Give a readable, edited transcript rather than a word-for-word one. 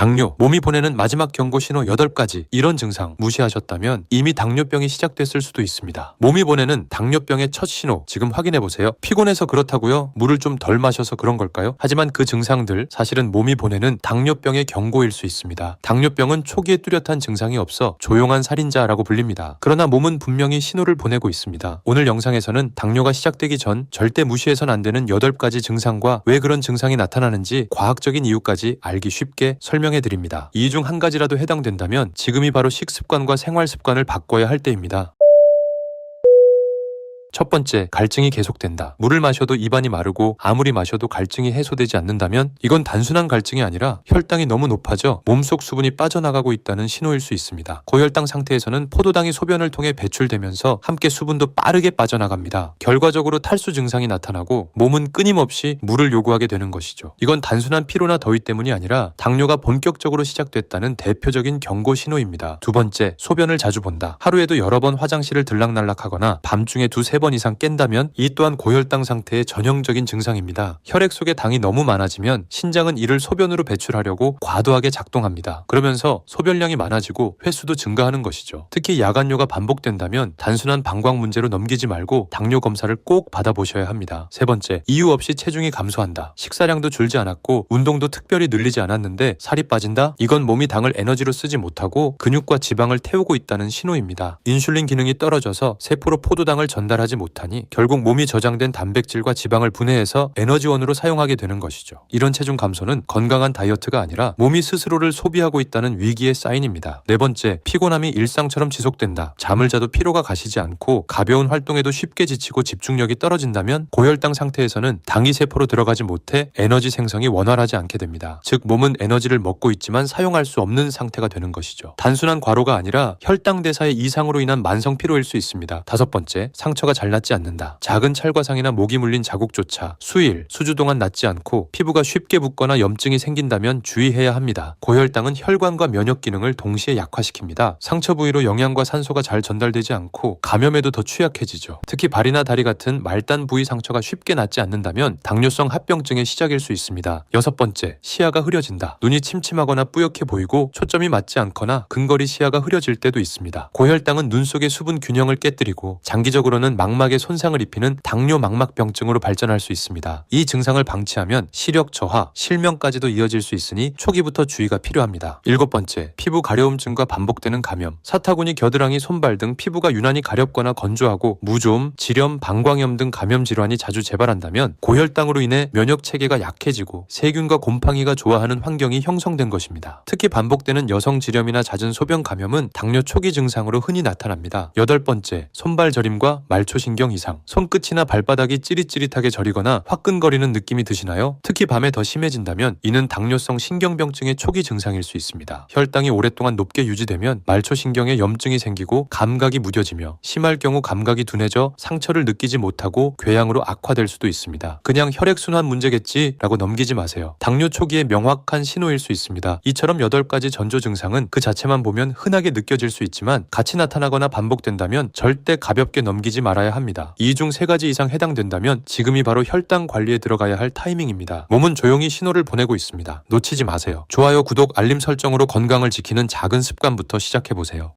당뇨, 몸이 보내는 마지막 경고 신호 8가지, 이런 증상 무시하셨다면 이미 당뇨병이 시작됐을 수도 있습니다. 몸이 보내는 당뇨병의 첫 신호 지금 확인해보세요. 피곤해서 그렇다고요? 물을 좀 덜 마셔서 그런 걸까요? 하지만 그 증상들 사실은 몸이 보내는 당뇨병의 경고일 수 있습니다. 당뇨병은 초기에 뚜렷한 증상이 없어 조용한 살인자라고 불립니다. 그러나 몸은 분명히 신호를 보내고 있습니다. 오늘 영상에서는 당뇨가 시작되기 전 절대 무시해선 안 되는 8가지 증상과 왜 그런 증상이 나타나는지 과학적인 이유까지 알기 쉽게 설명해 드립니다. 이 중 한 가지라도 해당된다면 지금이 바로 식습관과 생활 습관을 바꿔야 할 때입니다. 첫 번째, 갈증이 계속된다. 물을 마셔도 입안이 마르고 아무리 마셔도 갈증이 해소되지 않는다면 이건 단순한 갈증이 아니라 혈당이 너무 높아져 몸속 수분이 빠져나가고 있다는 신호일 수 있습니다. 고혈당 상태에서는 포도당이 소변을 통해 배출되면서 함께 수분도 빠르게 빠져나갑니다. 결과적으로 탈수 증상이 나타나고 몸은 끊임없이 물을 요구하게 되는 것이죠. 이건 단순한 피로나 더위 때문이 아니라 당뇨가 본격적으로 시작됐다는 대표적인 경고 신호입니다. 두 번째, 소변을 자주 본다. 하루에도 여러 번 화장실을 들락날락하거나 밤중에 두세 번 이상 깬다면 이 또한 고혈당 상태의 전형적인 증상입니다. 혈액 속에 당이 너무 많아지면 신장은 이를 소변으로 배출하려고 과도하게 작동합니다. 그러면서 소변량이 많아지고 횟수도 증가하는 것이죠. 특히 야간뇨가 반복된다면 단순한 방광 문제로 넘기지 말고 당뇨 검사를 꼭 받아보셔야 합니다. 세 번째, 이유 없이 체중이 감소한다. 식사량도 줄지 않았고 운동도 특별히 늘리지 않았는데 살이 빠진다? 이건 몸이 당을 에너지로 쓰지 못하고 근육과 지방을 태우고 있다는 신호입니다. 인슐린 기능이 떨어져서 세포로 포도당을 전달하지 못하니 결국 몸이 저장된 단백질과 지방을 분해해서 에너지원으로 사용하게 되는 것이죠. 이런 체중 감소는 건강한 다이어트가 아니라 몸이 스스로를 소비하고 있다는 위기의 사인입니다. 네 번째, 피곤함이 일상처럼 지속된다. 잠을 자도 피로가 가시지 않고 가벼운 활동에도 쉽게 지치고 집중력이 떨어진다면 고혈당 상태에서는 당이 세포로 들어가지 못해 에너지 생성이 원활하지 않게 됩니다. 즉 몸은 에너지를 먹고 있지만 사용할 수 없는 상태가 되는 것이죠. 단순한 과로가 아니라 혈당 대사의 이상으로 인한 만성 피로일 수 있습니다. 다섯 번째, 상처가 잘 낫지 않는다. 작은 찰과상이나 목이 물린 자국조차 수일, 수주 동안 낫지 않고 피부가 쉽게 붓거나 염증이 생긴다면 주의해야 합니다. 고혈당은 혈관과 면역 기능을 동시에 약화시킵니다. 상처 부위로 영양과 산소가 잘 전달되지 않고 감염에도 더 취약해지죠. 특히 발이나 다리 같은 말단 부위 상처가 쉽게 낫지 않는다면 당뇨성 합병증의 시작일 수 있습니다. 여섯 번째, 시야가 흐려진다. 눈이 침침하거나 뿌옇게 보이고 초점이 맞지 않거나 근거리 시야가 흐려질 때도 있습니다. 고혈당은 눈 속의 수분 균형을 깨뜨리고 장기적으로는 망막에 손상을 입히는 당뇨 망막병증으로 발전할 수 있습니다. 이 증상을 방치하면 시력 저하, 실명까지도 이어질 수 있으니 초기부터 주의가 필요합니다. 일곱 번째, 피부 가려움증과 반복되는 감염. 사타구니, 겨드랑이, 손발 등 피부가 유난히 가렵거나 건조하고 무좀, 지렴, 방광염 등 감염 질환이 자주 재발한다면 고혈당으로 인해 면역 체계가 약해지고 세균과 곰팡이가 좋아하는 환경이 형성된 것입니다. 특히 반복되는 여성 지렴이나 잦은 소변 감염은 당뇨 초기 증상으로 흔히 나타납니다. 여덟 번째, 손발 저림과 말초신경 이상. 손끝이나 발바닥이 찌릿찌릿하게 저리거나 화끈거리는 느낌이 드시나요? 특히 밤에 더 심해진다면 이는 당뇨성 신경병증의 초기 증상일 수 있습니다. 혈당이 오랫동안 높게 유지되면 말초신경에 염증이 생기고 감각이 무뎌지며 심할 경우 감각이 둔해져 상처를 느끼지 못하고 궤양으로 악화될 수도 있습니다. 그냥 혈액순환 문제겠지 라고 넘기지 마세요. 당뇨 초기의 명확한 신호일 수 있습니다. 이처럼 8가지 전조 증상은 그 자체만 보면 흔하게 느껴질 수 있지만 같이 나타나거나 반복된다면 절대 가볍게 넘기지 말아야 합니다. 이 중 3가지 이상 해당된다면 지금이 바로 혈당 관리에 들어가야 할 타이밍입니다. 몸은 조용히 신호를 보내고 있습니다. 놓치지 마세요. 좋아요, 구독, 알림 설정으로 건강을 지키는 작은 습관부터 시작해보세요.